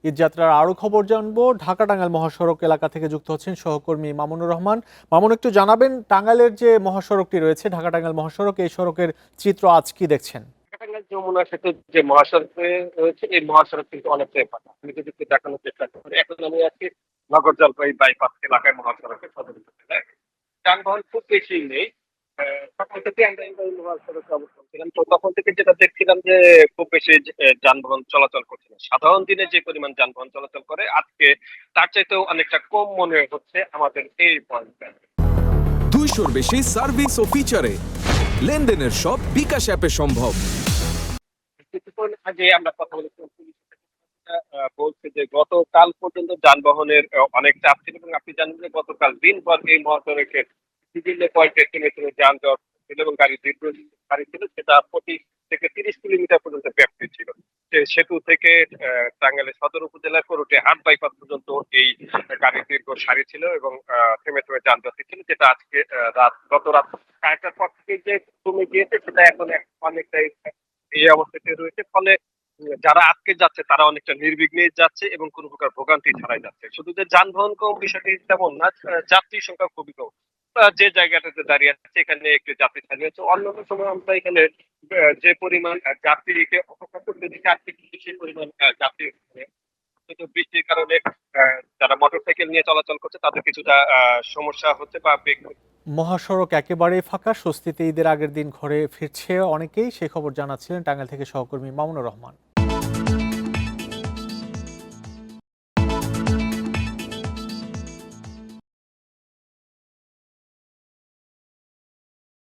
ঈদযাত্রার আরো খবর জানবো। ঢাকা টাঙ্গাইল মহাসড়ক এলাকা থেকে যুক্ত হচ্ছেন সহকর্মী মামুনুর রহমান। মামুন, একটু জানাবেন টাঙ্গাইলের যে মহাসড়কটি রয়েছে ঢাকা টাঙ্গাইল মহাসড়ক, এই সড়কের চিত্র আজ কি দেখছেন? টাঙ্গাইল যমুনা সেতু যে মহাসড়ক রয়েছে এই মহাসড়ক কিন্তু অনেকটাই ফাঁকা। আমি যদি একটু দেখানোর চেষ্টা করি, এখন আমি আছি নগর জলপাই বাইপাস এলাকায় মহাসড়কে সদর উপজেলায়। যানবাহন খুব বেশি নেই। সকাল থেকে আমরা এই মহাসড়কে অবস্থান ছিলাম, তো তখন থেকে যেটা দেখছিলাম যে খুব বেশি যানবাহন চলাচল করছে না। সাধারণ দিনে যে পরিমাণ যানবাহন চলাচল করে আজকে তার চাইতেও অনেকটা কম মনে হচ্ছে আমাদের এই পয়েন্টটা। 200-র বেশি সার্ভিস ও ফিচারে লেনদেনের সব বিকাশ অ্যাপে সম্ভব। কিছুক্ষণ আগে আমরা কথা বলেছিলাম পুলিশ বলছে যে গতকাল পর্যন্ত যানবাহনের অনেক চাপ ছিল এবং আপনি জানেন যে গতকাল দিনভর এই মহাসড়কের বিভিন্ন পয়েন্টে থেমে থেমে যানজট ছিল এবং গাড়ি দীর্ঘ গাড়ি ছিল, সেটা 25 থেকে 30 কিলোমিটার পর্যন্ত ব্যাপ্তি ছিল। সেতু থেকে টাঙ্গাইলের সদর উপজেলার করুটে হাট বাইপাস পর্যন্ত এই গাড়ির দীর্ঘ সারি ছিল এবং থেমে থেমে যানজট ছিল, যেটা আজকে গত রাত 1:30টার পর থেকে যে কমে গিয়েছে সেটা এখন অনেকটাই এই অবস্থাতে রয়েছে। ফলে যারা আটকে যাচ্ছে তারা অনেকটা নির্বিঘ্নে যাচ্ছে এবং কোনো প্রকার ভোগান্তি ছাড়াই যাচ্ছে। শুধু যে যানবাহন কম বিষয়টি তেমন না, যাত্রীর সংখ্যা খুবই কম। যে জায়গাটাতে দাঁড়িয়ে আছে এখানে একটু যাত্রী ছাড়িয়ে আছে। অন্যান্য সময় আমরা এখানে যে পরিমাণ যাত্রীকে অপেক্ষা করতে দেখি আজকে কিন্তু সেই পরিমাণ যাত্রী এখানে। কিন্তু বৃষ্টির কারণে যারা মোটরসাইকেল নিয়ে চলাচল করছে তাদের কিছুটা সমস্যা হচ্ছে বা বেগ। মহাসড়ক একেবারেই ফাঁকা, স্বস্তিতে ঈদের আগের দিন ঘরে ফিরছে অনেকেই, সেই খবর জানাচ্ছিলেন টাঙ্গাইল থেকে সহকর্মী মামুনুর রহমান।